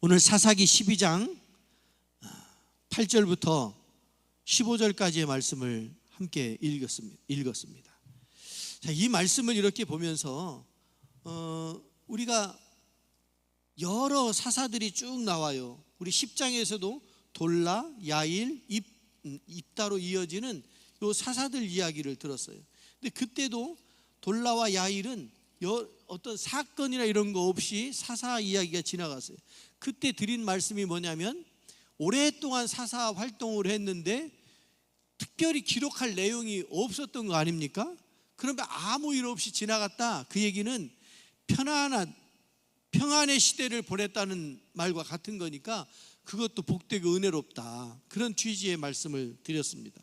오늘 사사기 12장 8절부터 15절까지의 말씀을 함께 읽었습니다. 자, 이 말씀을 이렇게 보면서 우리가 여러 사사들이 쭉 나와요. 우리 10장에서도 돌라, 야일, 입다로 이어지는 요 사사들 이야기를 들었어요. 근데 그때도 돌라와 야일은 어떤 사건이나 이런 거 없이 사사 이야기가 지나갔어요. 그때 드린 말씀이 뭐냐면 오랫동안 사사 활동을 했는데 특별히 기록할 내용이 없었던 거 아닙니까? 그러면 아무 일 없이 지나갔다. 그 얘기는 평안의 시대를 보냈다는 말과 같은 거니까 그것도 복되고 은혜롭다. 그런 취지의 말씀을 드렸습니다.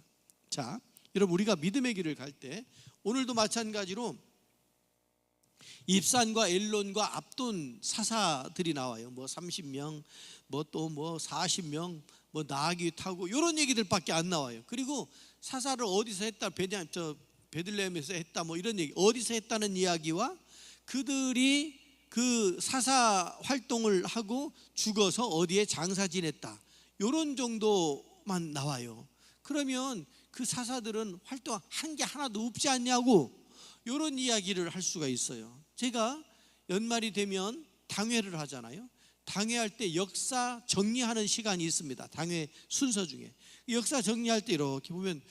자, 여러분, 우리가 믿음의 길을 갈 때 오늘도 마찬가지로 입산과 엘론과 압돈 사사들이 나와요. 뭐 30명, 뭐 또 뭐 40명, 뭐 나귀 타고 이런 얘기들밖에 안 나와요. 그리고 사사를 어디서 했다, 베들레헴에서 했다, 뭐 이런 얘기, 어디서 했다는 이야기와 그들이 그 사사 활동을 하고 죽어서 어디에 장사 지냈다, 이런 정도만 나와요. 그러면 그 사사들은 활동한 게 하나도 없지 않냐고 이런 이야기를 할 수가 있어요. 제가 연말이 되면 당회를 하잖아요. 당회할 때 역사 정리하는 시간이 있습니다. 당회 순서 중에 역사 정리할 때 이렇게 보면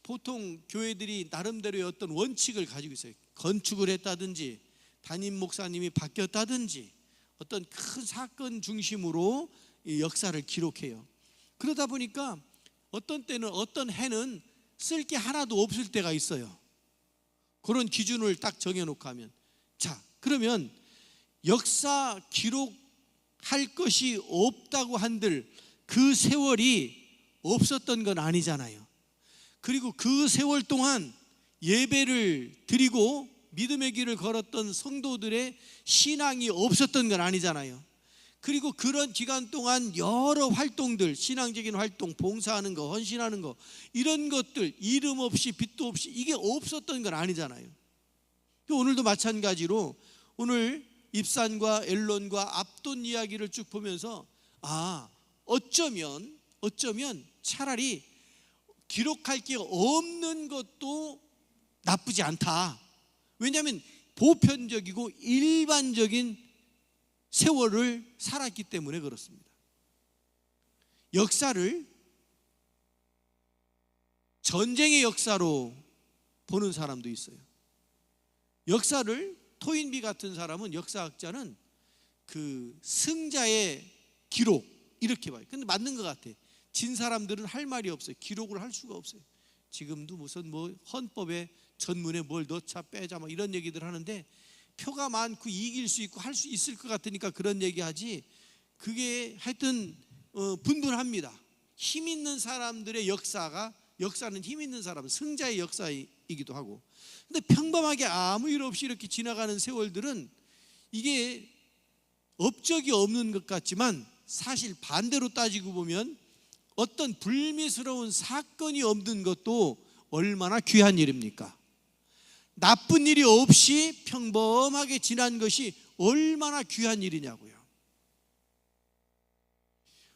보통 교회들이 나름대로의 어떤 원칙을 가지고 있어요. 건축을 했다든지 담임 목사님이 바뀌었다든지 어떤 큰 사건 중심으로 이 역사를 기록해요. 그러다 보니까 어떤 때는 어떤 해는 쓸 게 하나도 없을 때가 있어요. 그런 기준을 딱 정해놓고 하면, 자, 그러면 역사 기록할 것이 없다고 한들 그 세월이 없었던 건 아니잖아요. 그리고 그 세월 동안 예배를 드리고 믿음의 길을 걸었던 성도들의 신앙이 없었던 건 아니잖아요. 그리고 그런 기간 동안 여러 활동들, 신앙적인 활동, 봉사하는 거, 헌신하는 거, 이런 것들 이름 없이 빛도 없이 이게 없었던 건 아니잖아요. 오늘도 마찬가지로 오늘 입산과 엘론과 압돈 이야기를 쭉 보면서 어쩌면 차라리 기록할 게 없는 것도 나쁘지 않다. 왜냐하면 보편적이고 일반적인 세월을 살았기 때문에 그렇습니다. 역사를 전쟁의 역사로 보는 사람도 있어요. 역사를 토인비 같은 사람은, 역사학자는 그 승자의 기록 이렇게 봐요. 근데 맞는 것 같아. 진 사람들은 할 말이 없어요. 기록을 할 수가 없어요. 지금도 무슨 뭐 헌법에 전문에 뭘 넣자 빼자 막 이런 얘기들 하는데 표가 많고 이길 수 있고 할 수 있을 것 같으니까 그런 얘기하지, 그게 하여튼 분분합니다. 힘 있는 사람들의 역사는 힘 있는 사람, 승자의 역사이기도 하고, 근데 평범하게 아무 일 없이 이렇게 지나가는 세월들은 이게 업적이 없는 것 같지만 사실 반대로 따지고 보면 어떤 불미스러운 사건이 없는 것도 얼마나 귀한 일입니까? 나쁜 일이 없이 평범하게 지난 것이 얼마나 귀한 일이냐고요.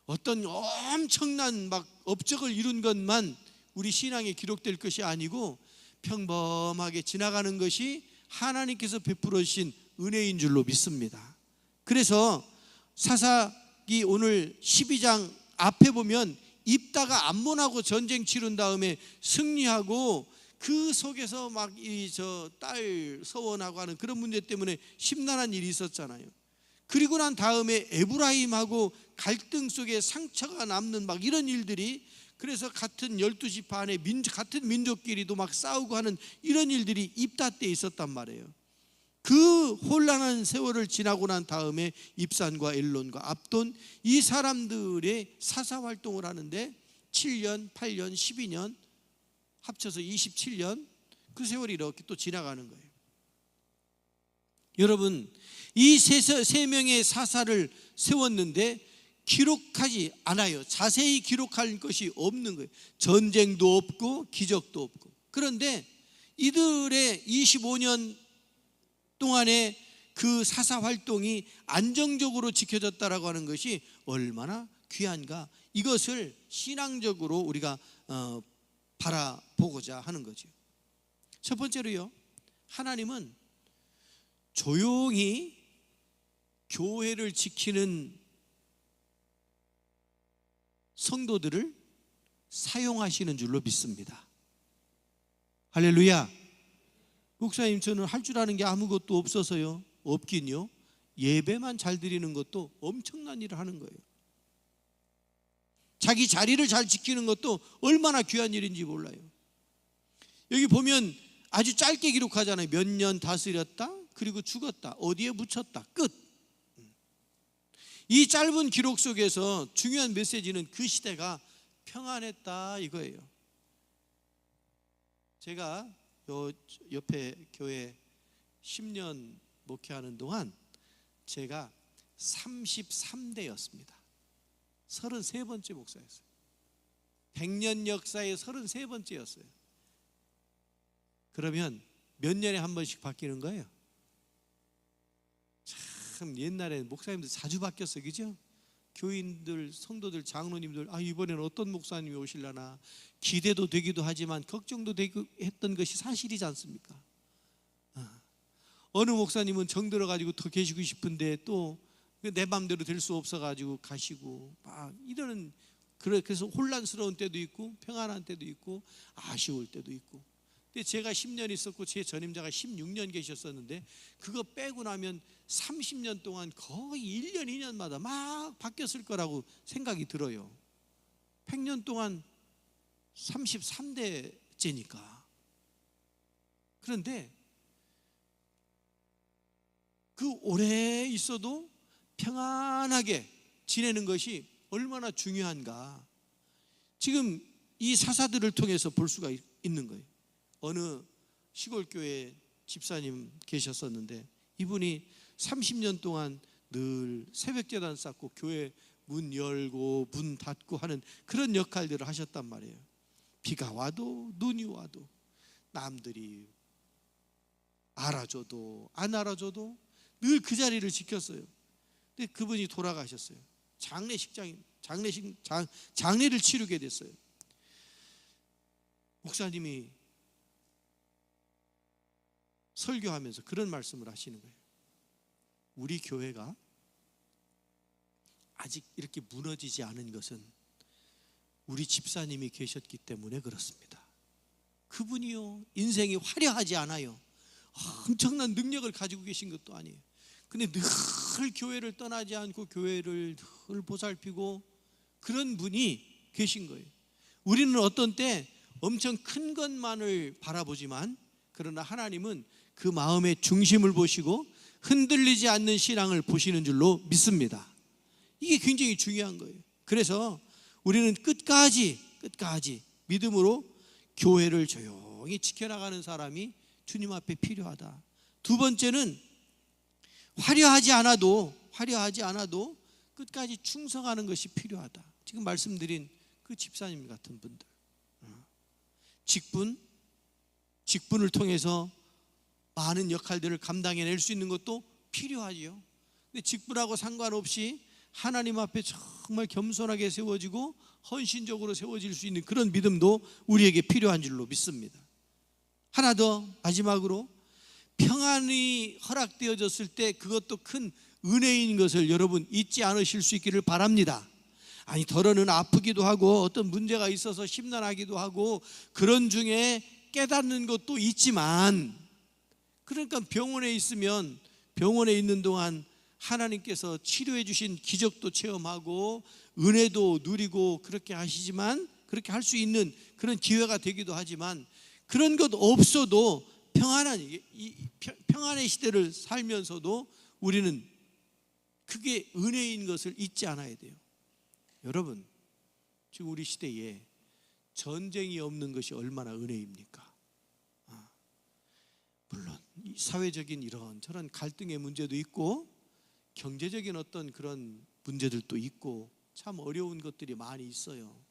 어떤 엄청난 막 업적을 이룬 것만 우리 신앙에 기록될 것이 아니고 평범하게 지나가는 것이 하나님께서 베풀어 주신 은혜인 줄로 믿습니다. 그래서 사사기 오늘 12장 앞에 보면 입다가 암몬하고 전쟁 치른 다음에 승리하고 그 속에서 막 딸 서원하고 하는 그런 문제 때문에 심란한 일이 있었잖아요. 그리고 난 다음에 에브라임하고 갈등 속에 상처가 남는 막 이런 일들이, 그래서 같은 12지파의 같은 민족끼리도 막 싸우고 하는 이런 일들이 입다 때 있었단 말이에요. 그 혼란한 세월을 지나고 난 다음에 입산과 엘론과 압돈 이 사람들의 사사 활동을 하는데 7년, 8년, 12년 합쳐서 27년, 그 세월이 이렇게 또 지나가는 거예요. 여러분, 이 세 명의 사사를 세웠는데 기록하지 않아요. 자세히 기록할 것이 없는 거예요. 전쟁도 없고 기적도 없고. 그런데 이들의 25년 동안에 그 사사 활동이 안정적으로 지켜졌다라고 하는 것이 얼마나 귀한가, 이것을 신앙적으로 우리가 바라보고자 하는 거죠. 첫 번째로요, 하나님은 조용히 교회를 지키는 성도들을 사용하시는 줄로 믿습니다. 할렐루야. 목사님, 저는 할 줄 아는 게 아무것도 없어서요. 없긴요. 예배만 잘 드리는 것도 엄청난 일을 하는 거예요. 자기 자리를 잘 지키는 것도 얼마나 귀한 일인지 몰라요. 여기 보면 아주 짧게 기록하잖아요. 몇 년 다스렸다, 그리고 죽었다, 어디에 묻혔다, 끝. 이 짧은 기록 속에서 중요한 메시지는 그 시대가 평안했다 이거예요. 제가 요 옆에 교회 10년 목회하는 동안 제가 33대였습니다. 33번째 목사였어요. 100년 역사의 33번째였어요. 그러면 몇 년에 한 번씩 바뀌는 거예요. 참 옛날에 목사님들 자주 바뀌었어요, 그죠? 교인들, 성도들, 장로님들, 이번에는 어떤 목사님이 오실려나 기대도 되기도 하지만 걱정도 되고 했던 것이 사실이지 않습니까? 어느 목사님은 정들어가지고 더 계시고 싶은데 또 내 마음대로 될 수 없어가지고 가시고 막 이러는, 그래서 혼란스러운 때도 있고 평안한 때도 있고 아쉬울 때도 있고. 근데 제가 10년 있었고 제 전임자가 16년 계셨었는데 그거 빼고 나면 30년 동안 거의 1년 2년마다 막 바뀌었을 거라고 생각이 들어요. 100년 동안 33대째니까. 그런데 그 오래 있어도 평안하게 지내는 것이 얼마나 중요한가, 지금 이 사사들을 통해서 볼 수가 있는 거예요. 어느 시골교회 집사님 계셨었는데 이분이 30년 동안 늘 새벽제단 쌓고 교회 문 열고 문 닫고 하는 그런 역할들을 하셨단 말이에요. 비가 와도 눈이 와도 남들이 알아줘도 안 알아줘도 늘 그 자리를 지켰어요. 근데 그분이 돌아가셨어요. 장례를 치르게 됐어요. 목사님이 설교하면서 그런 말씀을 하시는 거예요. 우리 교회가 아직 이렇게 무너지지 않은 것은 우리 집사님이 계셨기 때문에 그렇습니다. 그분이요, 인생이 화려하지 않아요. 엄청난 능력을 가지고 계신 것도 아니에요. 근데 늘 교회를 떠나지 않고 교회를 늘 보살피고 그런 분이 계신 거예요. 우리는 어떤 때 엄청 큰 것만을 바라보지만, 그러나 하나님은 그 마음의 중심을 보시고 흔들리지 않는 신앙을 보시는 줄로 믿습니다. 이게 굉장히 중요한 거예요. 그래서 우리는 끝까지 믿음으로 교회를 조용히 지켜나가는 사람이 주님 앞에 필요하다. 두 번째는 화려하지 않아도 끝까지 충성하는 것이 필요하다. 지금 말씀드린 그 집사님 같은 분들, 직분을 통해서 많은 역할들을 감당해낼 수 있는 것도 필요하지요. 근데 직분하고 상관없이 하나님 앞에 정말 겸손하게 세워지고 헌신적으로 세워질 수 있는 그런 믿음도 우리에게 필요한 줄로 믿습니다. 하나 더, 마지막으로 평안이 허락되어졌을 때 그것도 큰 은혜인 것을 여러분 잊지 않으실 수 있기를 바랍니다. 더러는 아프기도 하고 어떤 문제가 있어서 심란하기도 하고 그런 중에 깨닫는 것도 있지만, 그러니까 병원에 있는 동안 하나님께서 치료해 주신 기적도 체험하고 은혜도 누리고 그렇게 하시지만, 그렇게 할 수 있는 그런 기회가 되기도 하지만, 그런 것 없어도 평안의 시대를 살면서도 우리는 그게 은혜인 것을 잊지 않아야 돼요. 여러분, 지금 우리 시대에 전쟁이 없는 것이 얼마나 은혜입니까? 물론 사회적인 이런저런 갈등의 문제도 있고 경제적인 어떤 그런 문제들도 있고 참 어려운 것들이 많이 있어요.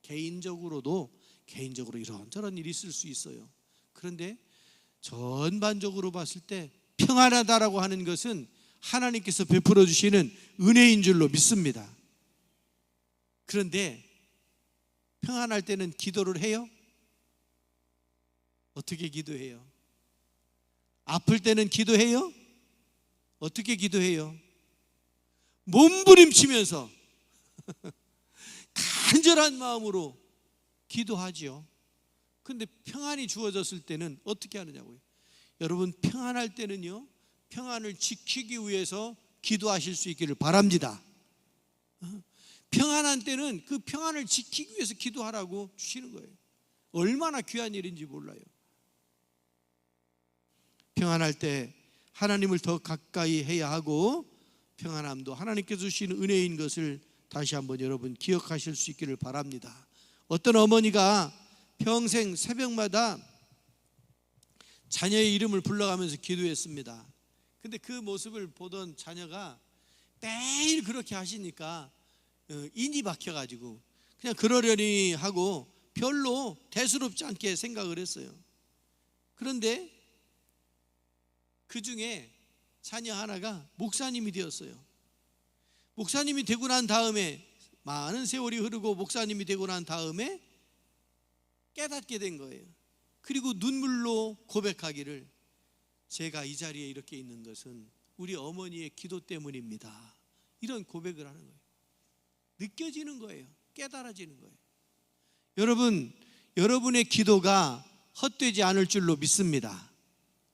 개인적으로 이런저런 일이 있을 수 있어요. 그런데 전반적으로 봤을 때 평안하다라고 하는 것은 하나님께서 베풀어 주시는 은혜인 줄로 믿습니다. 그런데 평안할 때는 기도를 해요? 어떻게 기도해요? 아플 때는 기도해요? 어떻게 기도해요? 몸부림치면서 간절한 마음으로 기도하지요. 근데 평안이 주어졌을 때는 어떻게 하느냐고요. 여러분, 평안할 때는요, 평안을 지키기 위해서 기도하실 수 있기를 바랍니다. 평안한 때는 그 평안을 지키기 위해서 기도하라고 주시는 거예요. 얼마나 귀한 일인지 몰라요. 평안할 때 하나님을 더 가까이 해야 하고, 평안함도 하나님께서 주시는 은혜인 것을 다시 한번 여러분 기억하실 수 있기를 바랍니다. 어떤 어머니가 평생 새벽마다 자녀의 이름을 불러가면서 기도했습니다. 근데 그 모습을 보던 자녀가 매일 그렇게 하시니까 인이 박혀가지고 그냥 그러려니 하고 별로 대수롭지 않게 생각을 했어요. 그런데 그 중에 자녀 하나가 목사님이 되었어요. 목사님이 되고 난 다음에, 많은 세월이 흐르고 목사님이 되고 난 다음에 깨닫게 된 거예요. 그리고 눈물로 고백하기를, 제가 이 자리에 이렇게 있는 것은 우리 어머니의 기도 때문입니다. 이런 고백을 하는 거예요. 느껴지는 거예요. 깨달아지는 거예요. 여러분, 여러분의 기도가 헛되지 않을 줄로 믿습니다.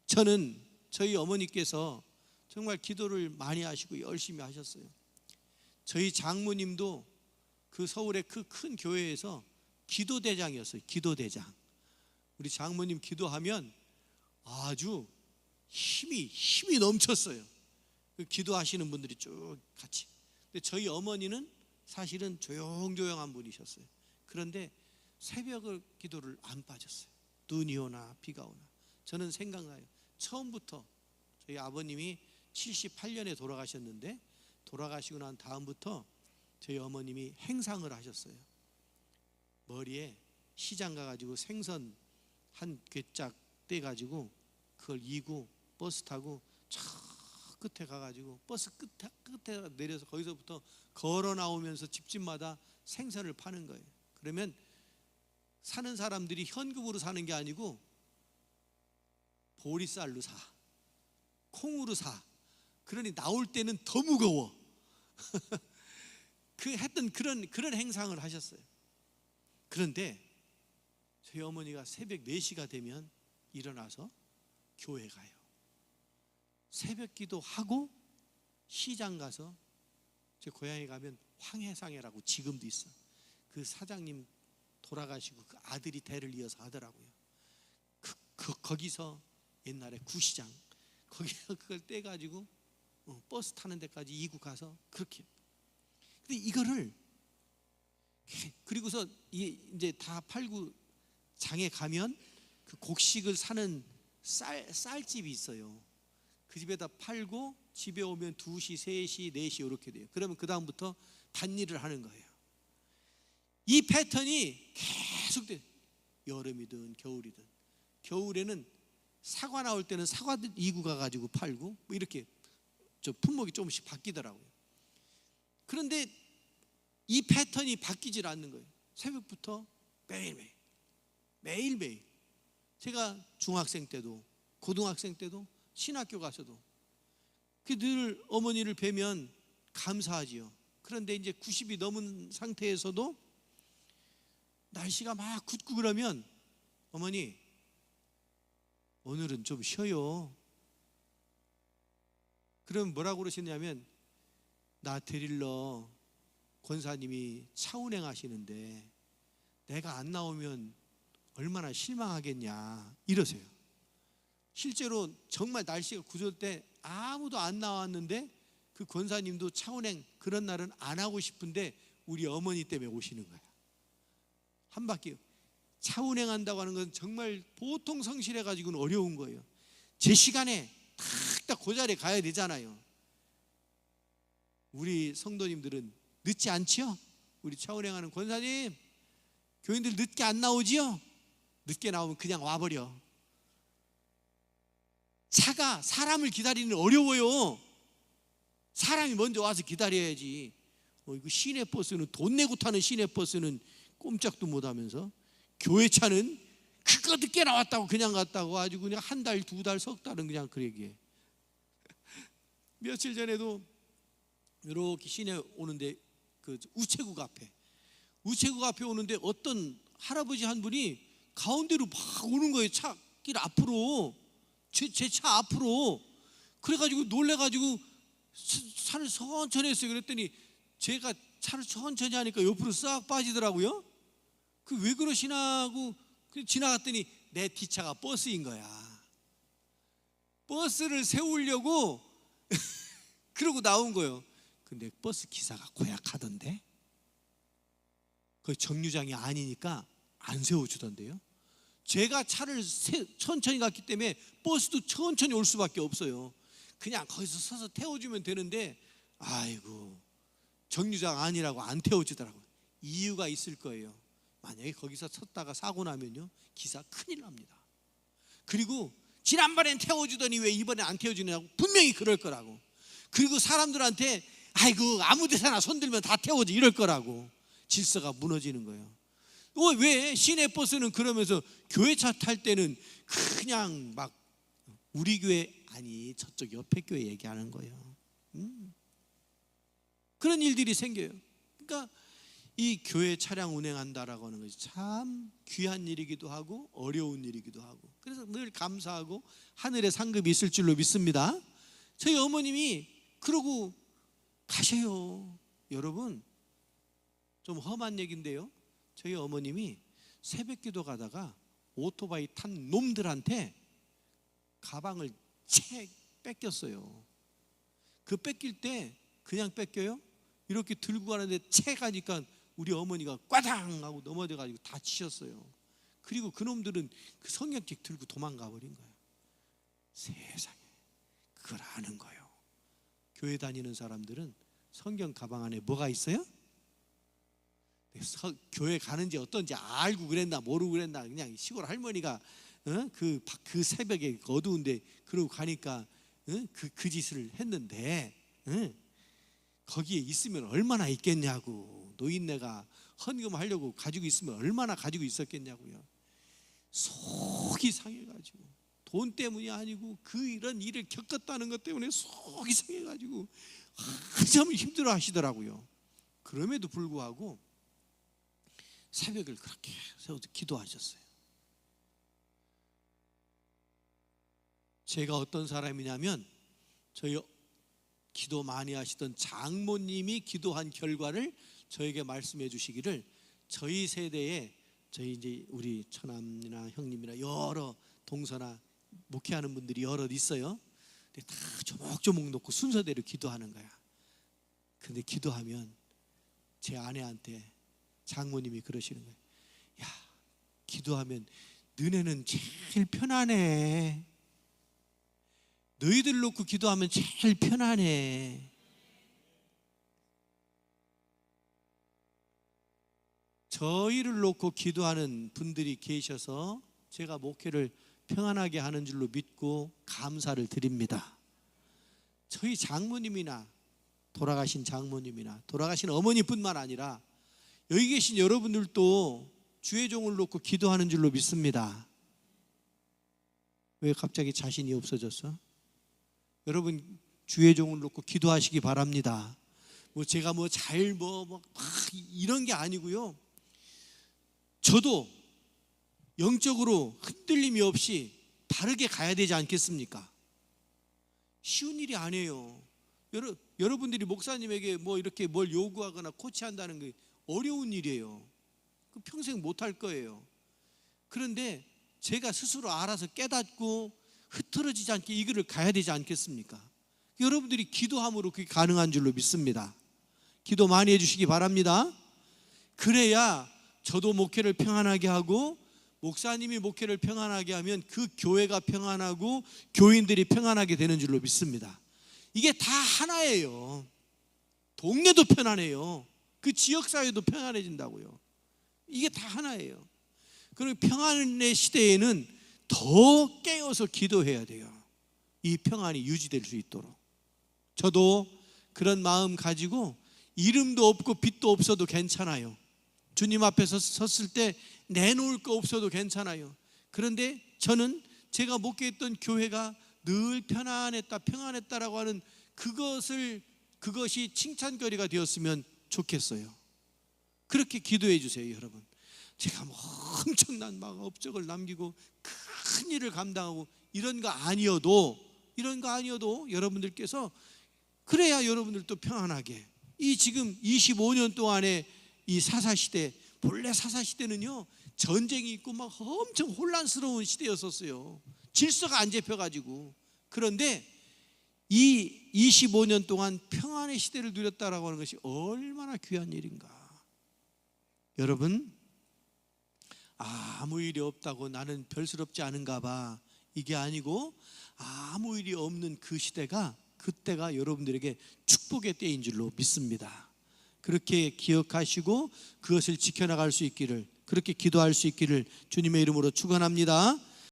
저는 저희 어머니께서 정말 기도를 많이 하시고 열심히 하셨어요. 저희 장모님도 그 서울의 그 큰 교회에서 기도대장이었어요. 기도대장. 우리 장모님 기도하면 아주 힘이 넘쳤어요. 그 기도하시는 분들이 쭉 같이. 근데 저희 어머니는 사실은 조용조용한 분이셨어요. 그런데 새벽을 기도를 안 빠졌어요. 눈이 오나 비가 오나. 저는 생각나요. 처음부터 저희 아버님이 78년에 돌아가셨는데, 돌아가시고 난 다음부터 저희 어머님이 행상을 하셨어요. 머리에 시장 가가지고 생선 한 괴짝 떼가지고 그걸 이고 버스 타고 저 끝에 가가지고 버스 끝에 내려서 거기서부터 걸어 나오면서 집집마다 생선을 파는 거예요. 그러면 사는 사람들이 현금으로 사는 게 아니고 보리쌀로 사, 콩으로 사. 그러니 나올 때는 더 무거워. 그 했던 그런 행상을 하셨어요. 그런데 저희 어머니가 새벽 4시가 되면 일어나서 교회 가요. 새벽 기도하고 시장 가서, 제 고향에 가면 황해상회라고 지금도 있어. 그 사장님 돌아가시고 그 아들이 대를 이어서 하더라고요. 거기서 옛날에 구시장, 거기서 그걸 떼가지고 버스 타는 데까지 이고 가서 그렇게. 근데 이거를, 그리고서 이제 다 팔고 장에 가면 그 곡식을 사는 쌀집이 있어요. 그 집에다 팔고 집에 오면 2시, 3시, 4시 이렇게 돼요. 그러면 그 다음부터 밭일을 하는 거예요. 이 패턴이 계속 돼요. 여름이든 겨울이든. 겨울에는 사과 나올 때는 사과들 이고 가가지고 팔고 뭐 이렇게 저 품목이 조금씩 바뀌더라고요. 그런데 이 패턴이 바뀌질 않는 거예요. 새벽부터 매일매일. 제가 중학생 때도 고등학생 때도 신학교 가서도 늘 어머니를 뵈면 감사하지요. 그런데 이제 90이 넘은 상태에서도 날씨가 막 굳고 그러면, 어머니 오늘은 좀 쉬어요. 그럼 뭐라고 그러시냐면, 나 데리러 권사님이 차운행 하시는데 내가 안 나오면 얼마나 실망하겠냐 이러세요. 실제로 정말 날씨가 굳을 때 아무도 안 나왔는데 그 권사님도 차운행 그런 날은 안 하고 싶은데 우리 어머니 때문에 오시는 거야. 한 바퀴 차운행 한다고 하는 건 정말 보통 성실해 가지고는 어려운 거예요. 제 시간에 딱 그 자리에 가야 되잖아요. 우리 성도님들은 늦지 않지요? 우리 차운행하는 권사님, 교인들 늦게 안 나오지요? 늦게 나오면 그냥 와버려. 차가 사람을 기다리는 어려워요. 사람이 먼저 와서 기다려야지. 이거 시내버스는 돈 내고 타는 시내버스는 꼼짝도 못하면서, 교회 차는 그거 늦게 나왔다고 그냥 갔다고 아주 그냥 한 달, 두 달, 석 달은 그냥 그 얘기해. 며칠 전에도 이렇게 시내 오는데 그 우체국 앞에 오는데 어떤 할아버지 한 분이 가운데로 막 오는 거예요. 차 길 앞으로, 제 차 앞으로. 그래가지고 놀래가지고 차를 천천히 했어요. 그랬더니 제가 차를 천천히 하니까 옆으로 싹 빠지더라고요. 그 왜 그러시나 하고 지나갔더니 내 뒷차가 버스인 거야. 버스를 세우려고 그러고 나온 거예요. 근데 버스 기사가 고약하던데, 그 정류장이 아니니까 안 세워주던데요. 제가 차를 천천히 갔기 때문에 버스도 천천히 올 수밖에 없어요. 그냥 거기서 서서 태워주면 되는데, 아이고, 정류장 아니라고 안 태워주더라고요. 이유가 있을 거예요. 만약에 거기서 섰다가 사고 나면요, 기사 큰일 납니다. 그리고 지난번엔 태워주더니 왜 이번엔 안 태워주냐고, 분명히 그럴 거라고. 그리고 사람들한테 아이고 아무 데서나 손들면 다 태워줘 이럴 거라고. 질서가 무너지는 거예요. 왜 시내버스는 그러면서 교회차 탈 때는 그냥 막 우리 교회, 아니 저쪽 옆에 교회 얘기하는 거예요. 그런 일들이 생겨요. 그러니까 이 교회 차량 운행한다라고 하는 것이 참 귀한 일이기도 하고 어려운 일이기도 하고, 그래서 늘 감사하고 하늘의 상급이 있을 줄로 믿습니다. 저희 어머님이 그러고 가셔요. 여러분, 좀 험한 얘기인데요, 저희 어머님이 새벽기도 가다가 오토바이 탄 놈들한테 가방을 채 뺏겼어요. 그 뺏길 때 그냥 뺏겨요? 이렇게 들고 가는데 채 가니까 우리 어머니가 꽈당 하고 넘어져가지고 다치셨어요. 그리고 그놈들은 그 성경책 들고 도망가 버린 거예요. 세상에, 그걸 아는 거예요. 교회 다니는 사람들은 성경 가방 안에 뭐가 있어요? 교회 가는지 어떤지 알고 그랬나 모르고 그랬나, 그냥 시골 할머니가 그 새벽에 어두운데 그러고 가니까 그 짓을 했는데, 거기에 있으면 얼마나 있겠냐고. 노인네가 헌금하려고 가지고 있으면 얼마나 가지고 있었겠냐고요. 속이 상해가지고, 돈 때문이 아니고 그 이런 일을 겪었다는 것 때문에 속이 상해가지고 참 힘들어 하시더라고요. 그럼에도 불구하고 새벽을 그렇게 세워서 기도하셨어요. 제가 어떤 사람이냐면, 저희 기도 많이 하시던 장모님이 기도한 결과를 저에게 말씀해 주시기를, 저희 세대에 저희 이제 우리 처남이나 형님이나 여러 동서나 목회하는 분들이 여럿 있어요. 근데 다 조목조목 놓고 순서대로 기도하는 거야. 근데 기도하면 제 아내한테 장모님이 그러시는 거예요. 야, 기도하면 너네는 제일 편안해. 너희들 놓고 기도하면 제일 편안해. 저희를 놓고 기도하는 분들이 계셔서 제가 목회를 평안하게 하는 줄로 믿고 감사를 드립니다. 저희 장모님이나 돌아가신 장모님이나 돌아가신 어머니뿐만 아니라 여기 계신 여러분들도 주의 종을 놓고 기도하는 줄로 믿습니다. 왜 갑자기 자신이 없어졌어? 여러분, 주의 종을 놓고 기도하시기 바랍니다. 제가 이런 게 아니고요. 저도 영적으로 흔들림이 없이 바르게 가야 되지 않겠습니까? 쉬운 일이 아니에요. 여러분들이 목사님에게 이렇게 뭘 요구하거나 코치한다는 게 어려운 일이에요. 평생 못할 거예요. 그런데 제가 스스로 알아서 깨닫고 흐트러지지 않게 이 길을 가야 되지 않겠습니까? 여러분들이 기도함으로 그게 가능한 줄로 믿습니다. 기도 많이 해주시기 바랍니다. 그래야 저도 목회를 평안하게 하고 목사님이 목회를 평안하게 하면 그 교회가 평안하고 교인들이 평안하게 되는 줄로 믿습니다. 이게 다 하나예요. 동네도 편안해요. 그 지역사회도 평안해진다고요. 이게 다 하나예요. 그리고 평안의 시대에는 더 깨어서 기도해야 돼요. 이 평안이 유지될 수 있도록. 저도 그런 마음 가지고 이름도 없고 빚도 없어도 괜찮아요. 주님 앞에서 섰을 때 내놓을 거 없어도 괜찮아요. 그런데 저는 제가 목회했던 교회가 늘 편안했다, 평안했다라고 하는 그것이 칭찬거리가 되었으면 좋겠어요. 그렇게 기도해 주세요, 여러분. 제가 뭐 엄청난 막 업적을 남기고 큰 일을 감당하고 이런 거 아니어도 여러분들께서 그래야 여러분들도 평안하게, 이 지금 25년 동안의 이 사사시대, 본래 사사시대는요 전쟁이 있고 막 엄청 혼란스러운 시대였었어요. 질서가 안 잡혀가지고. 그런데 이 25년 동안 평안의 시대를 누렸다라고 하는 것이 얼마나 귀한 일인가. 여러분, 아무 일이 없다고 나는 별스럽지 않은가 봐, 이게 아니고 아무 일이 없는 그 시대가, 그때가 여러분들에게 축복의 때인 줄로 믿습니다. 그렇게 기억하시고 그것을 지켜나갈 수 있기를, 그렇게 기도할 수 있기를 주님의 이름으로 축원합니다.